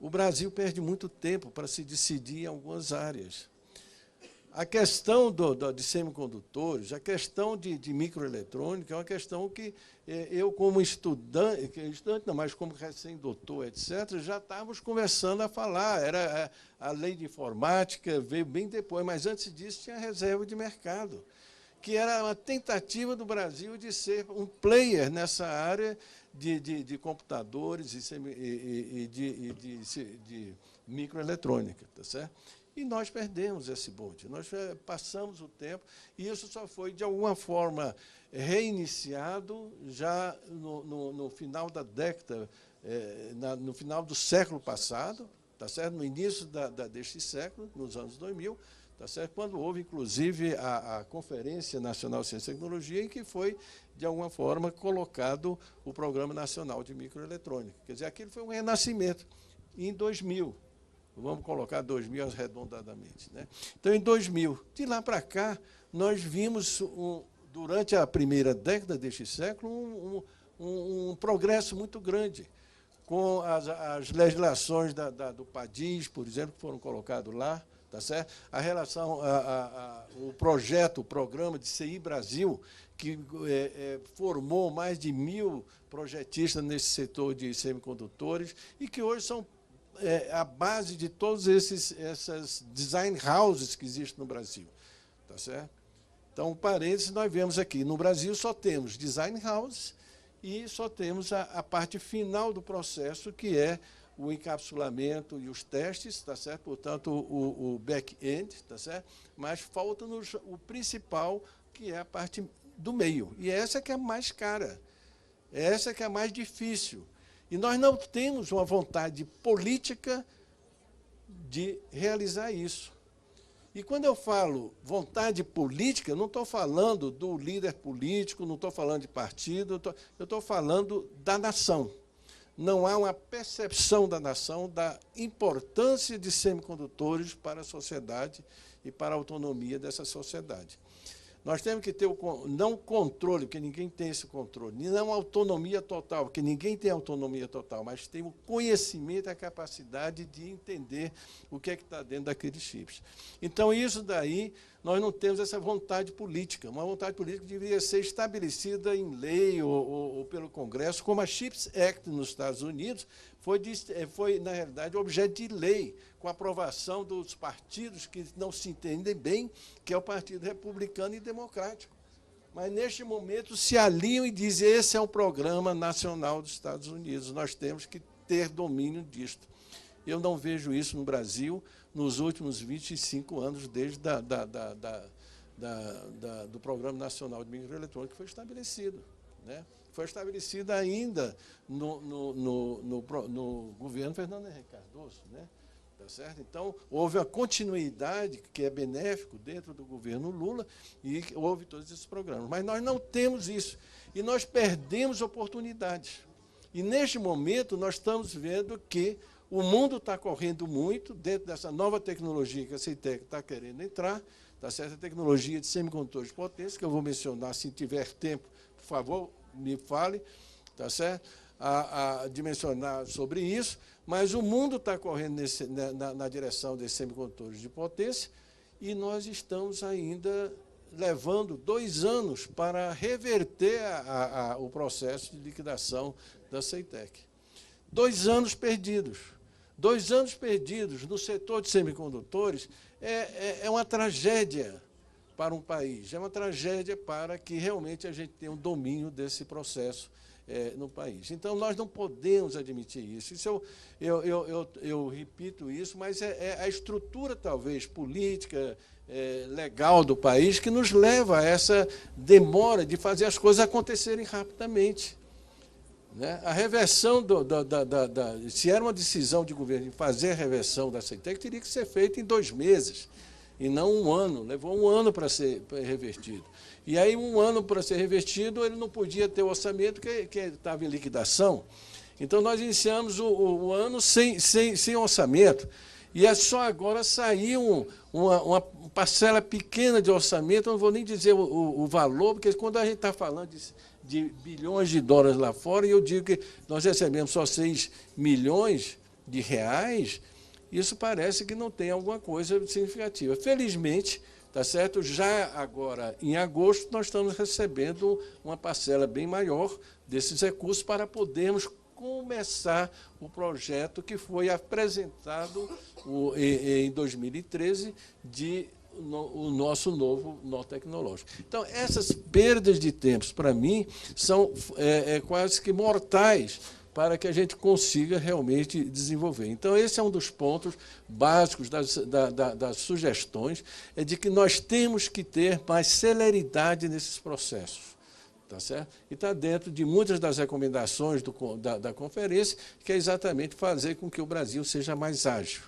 o Brasil perde muito tempo para se decidir em algumas áreas. A questão de semicondutores, a questão de microeletrônica é uma questão que eu, como estudante não, mas como recém-doutor, etc., já estávamos conversando a falar. Era a lei de informática, veio bem depois, mas antes disso tinha a reserva de mercado, que era uma tentativa do Brasil de ser um player nessa área de computadores e de microeletrônica, tá certo? E nós perdemos esse bonde, nós passamos o tempo, e isso só foi, de alguma forma, reiniciado já no final da década, no final do século passado, tá certo? No início deste século, nos anos 2000, tá certo? Quando houve, inclusive, a Conferência Nacional de Ciência e Tecnologia, em que foi, de alguma forma, colocado o Programa Nacional de Microeletrônica. Quer dizer, aquilo foi um renascimento, em 2000. Vamos colocar 2000 arredondadamente, né? Então, em 2000, de lá para cá, nós vimos, durante a primeira década deste século, um progresso muito grande, com as legislações do PADIS, por exemplo, que foram colocadas lá, tá certo? A relação, o projeto, o programa de CI Brasil, que formou mais de 1000 projetistas nesse setor de semicondutores e que hoje são a base de todos essas design houses que existem no Brasil. Tá certo? Então, parênteses, nós vemos aqui, no Brasil só temos design houses e só temos a parte final do processo, que é o encapsulamento e os testes, tá certo? Portanto, o back-end, tá certo? Mas falta-nos o principal, que é a parte do meio. E essa que é a mais cara, essa que é a mais difícil. E nós não temos uma vontade política de realizar isso. E quando eu falo vontade política, eu não estou falando do líder político, não estou falando de partido, eu estou falando da nação. Não há uma percepção da nação da importância de semicondutores para a sociedade e para a autonomia dessa sociedade. Nós temos que ter não controle, porque ninguém tem esse controle, não autonomia total, porque ninguém tem autonomia total, mas tem o conhecimento e a capacidade de entender o que é que está dentro daqueles chips. Então, isso daí, nós não temos essa vontade política. Uma vontade política que deveria ser estabelecida em lei ou pelo Congresso, como a Chips Act nos Estados Unidos foi, na realidade, objeto de lei, com a aprovação dos partidos que não se entendem bem, que é o Partido Republicano e Democrático. Mas, neste momento, se alinham e dizem esse é o programa nacional dos Estados Unidos, nós temos que ter domínio disto. Eu não vejo isso no Brasil nos últimos 25 anos, desde do Programa Nacional de Microeletrônica, que foi estabelecido, né? Foi estabelecida ainda no governo Fernando Henrique Cardoso, né? Tá certo? Então, houve a continuidade, que é benéfico, dentro do governo Lula, e houve todos esses programas. Mas nós não temos isso, e nós perdemos oportunidades. E, neste momento, nós estamos vendo que o mundo está correndo muito dentro dessa nova tecnologia que a CEITEC está querendo entrar, tá certo? A tecnologia de semicondutores de potência, que eu vou mencionar, se tiver tempo, por favor, me fale, tá certo? A dimensionar sobre isso, mas o mundo está correndo na direção desses semicondutores de potência e nós estamos ainda levando 2 anos para reverter o processo de liquidação da CEITEC. 2 anos perdidos. 2 anos perdidos no setor de semicondutores é uma tragédia para um país, é uma tragédia para que realmente a gente tenha um domínio desse processo no país. Então, nós não podemos admitir isso. Eu repito isso, mas é a estrutura, talvez, política, legal do país que nos leva a essa demora de fazer as coisas acontecerem rapidamente. Né? A reversão, se era uma decisão de governo de fazer a reversão da CEITEC, teria que ser feita em 2 meses, e não 1 ano. Levou 1 ano para ser revertido. E aí, 1 ano para ser revertido, ele não podia ter o orçamento que estava em liquidação. Então, nós iniciamos o ano sem orçamento. E é só agora saiu uma parcela pequena de orçamento, eu não vou nem dizer o valor, porque quando a gente está falando de bilhões de dólares lá fora, e eu digo que nós recebemos só 6 milhões, de reais, isso parece que não tem alguma coisa significativa. Felizmente, tá certo? Já agora, em agosto, nós estamos recebendo uma parcela bem maior desses recursos para podermos começar o projeto que foi apresentado em 2013 o nosso novo nó tecnológico. Então, essas perdas de tempos, para mim, são quase que mortais para que a gente consiga realmente desenvolver. Então, esse é um dos pontos básicos das sugestões, é de que nós temos que ter mais celeridade nesses processos. Tá certo? E está dentro de muitas das recomendações da conferência, que é exatamente fazer com que o Brasil seja mais ágil.